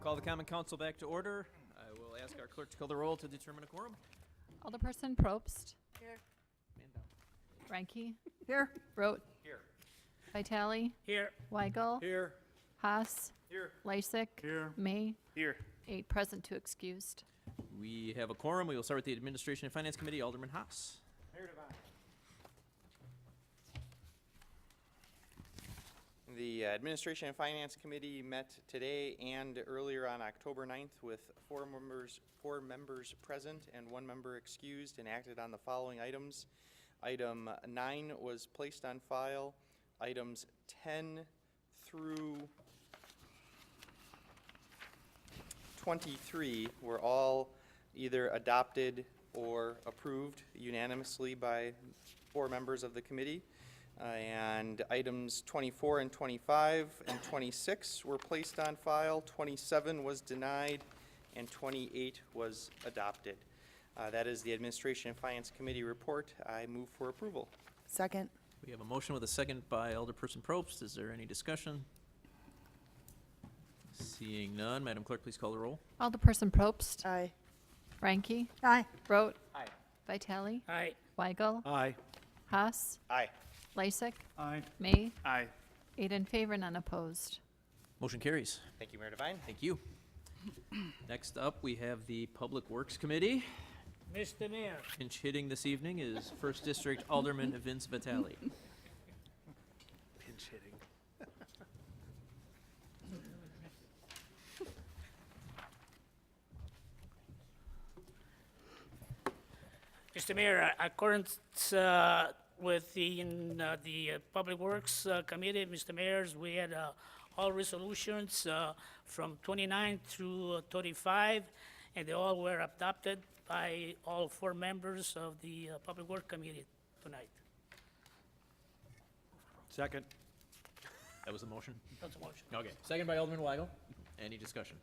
Call the Common Council back to order. I will ask our clerk to call the roll to determine a quorum. Alderperson Probst. Here. Ranke. Here. Rote. Here. Vitale. Here. Weigel. Here. Haas. Here. Lysick. Here. May. Here. 8 present, 2 excused. We have a quorum. We will start with the Administration and Finance Committee. Alderman Haas. The Administration and Finance Committee met today and earlier on October 9th with four members present and 1 member excused, and acted on the following items. Item 9 was placed on file. Items 10 through 23 were all either adopted or approved unanimously by 4 members of the committee. And items 24 and 25 and 26 were placed on file, 27 was denied, and 28 was adopted. That is the Administration and Finance Committee report. I move for approval. Second. We have a motion with a second by Alderperson Probst. Is there any discussion? Seeing none, Madam Clerk, please call the roll. Alderperson Probst. Aye. Ranke. Aye. Rote. Aye. Vitale. Aye. Weigel. Aye. Haas. Aye. Lysick. Aye. May. Aye. 8 in favor, none opposed. Motion carries. Thank you, Mayor Devine. Thank you. Next up, we have the Public Works Committee. Mr. Mayor, Pinch hitting this evening is First District Alderman Vince Vitale. Pinch hitting. Mr. Mayor, accordance with the Public Works Committee, Mr. Mayors, we had all resolutions from 29 through 35, and they all were adopted by all 4 members of the Public Works Committee tonight. Second. That was the motion? That's a motion. Okay. Second by Alderman Weigel. Any discussion?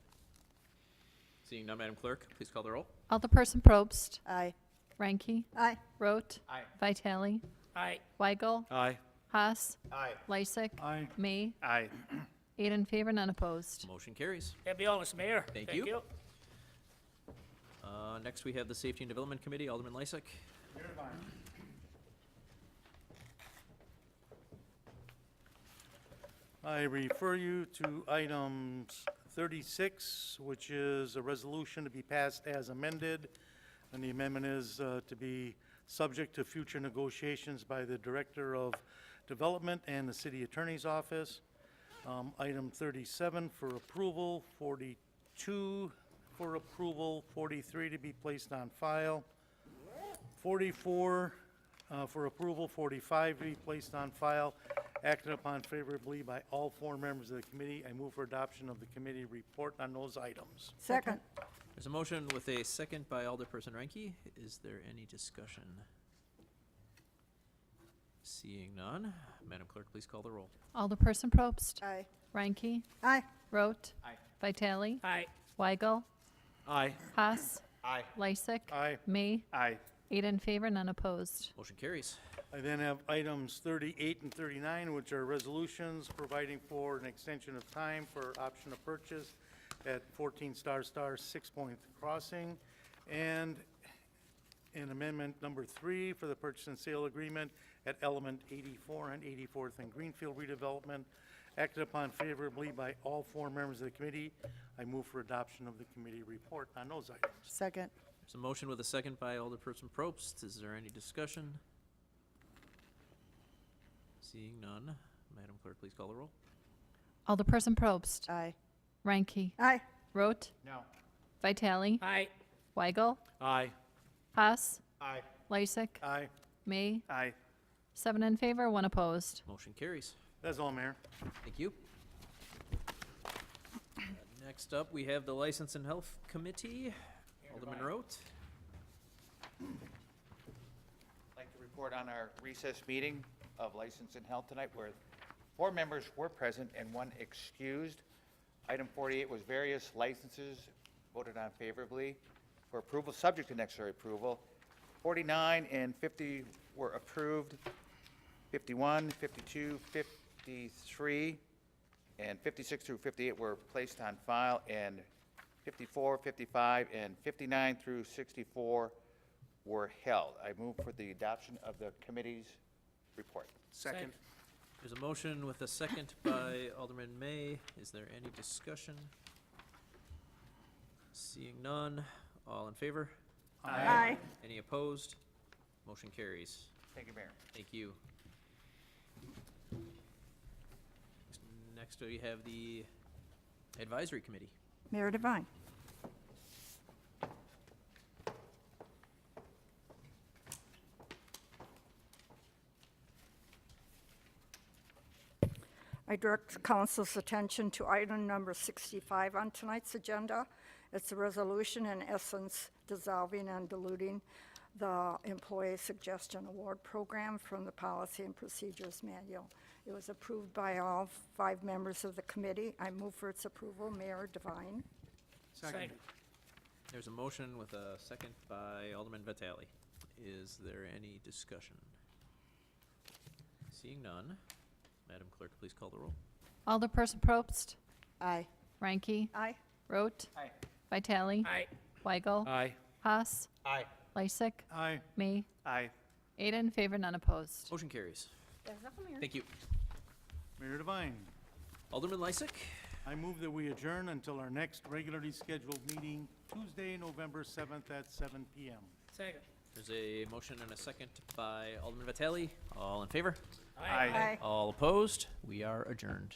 Seeing none, Madam Clerk, please call the roll. Alderperson Probst. Aye. Ranke. Aye. Rote. Aye. Vitale. Aye. Weigel. Aye. Haas. Aye. Lysick. Aye. May. Aye. 8 in favor, none opposed. Motion carries. That'd be all, Mr. Mayor. Thank you. Next, we have the Safety and Development Committee. Alderman Lysick. I refer you to items 36, which is a resolution to be passed as amended. And the amendment is to be subject to future negotiations by the Director of Development and the City Attorney's Office. Item 37 for approval, 42 for approval, 43 to be placed on file, 44 for approval, 45 to be placed on file, acted upon favorably by all 4 members of the committee. I move for adoption of the committee report on those items. Second. There's a motion with a second by Alderperson Ranke. Is there any discussion? Seeing none, Madam Clerk, please call the roll. Alderperson Probst. Aye. Ranke. Aye. Rote. Aye. Vitale. Aye. Weigel. Aye. Haas. Aye. Lysick. Aye. May. Aye. 8 in favor, none opposed. Motion carries. I then have items 38 and 39, which are resolutions providing for an extension of time for option of purchase at 14 Star 6 Point Crossing, and an amendment number 3 for the purchase and sale agreement at Element 84 and 84th and Greenfield redevelopment, acted upon favorably by all 4 members of the committee. I move for adoption of the committee report on those items. Second. There's a motion with a second by Alderperson Probst. Is there any discussion? Seeing none, Madam Clerk, please call the roll. Alderperson Probst. Aye. Ranke. Aye. Rote. No. Vitale. Aye. Weigel. Aye. Haas. Aye. Lysick. Aye. May. Aye. 7 in favor, 1 opposed. Motion carries. That's all, Mayor. Thank you. Next up, we have the License and Health Committee. Alderman Rote. I'd like to report on our recess meeting of License and Health tonight, where 4 members were present and 1 excused. Item 48 was various licenses voted on favorably for approval, subject to necessary approval. 49 and 50 were approved. 51, 52, 53, and 56 through 58 were placed on file, and 54, 55, and 59 through 64 were held. I move for the adoption of the committee's report. Second. There's a motion with a second by Alderman May. Is there any discussion? Seeing none, all in favor? Aye. Any opposed? Motion carries. Thank you, Mayor. Thank you. Next, we have the Advisory Committee. Mayor Devine. I direct council's attention to item number 65 on tonight's agenda. It's a resolution in essence dissolving and diluting the Employee Suggestion Award Program from the Policy and Procedures Manual. It was approved by all 5 members of the committee. I move for its approval. Mayor Devine. Second. There's a motion with a second by Alderman Vitale. Is there any discussion? Seeing none, Madam Clerk, please call the roll. Alderperson Probst. Aye. Ranky. Aye. Rote. Aye. Vitale. Aye. Weigel. Aye. Haas. Aye. Lysick. Aye. May. Aye. 8 in favor, none opposed. Motion carries. Thank you. Mayor Devine. Alderman Lysick, I move that we adjourn until our next regularly scheduled meeting, Tuesday, November 7th at 7 p.m. Second. there's a motion and a second by Alderman Vitale. All in favor? Aye. All opposed? We are adjourned.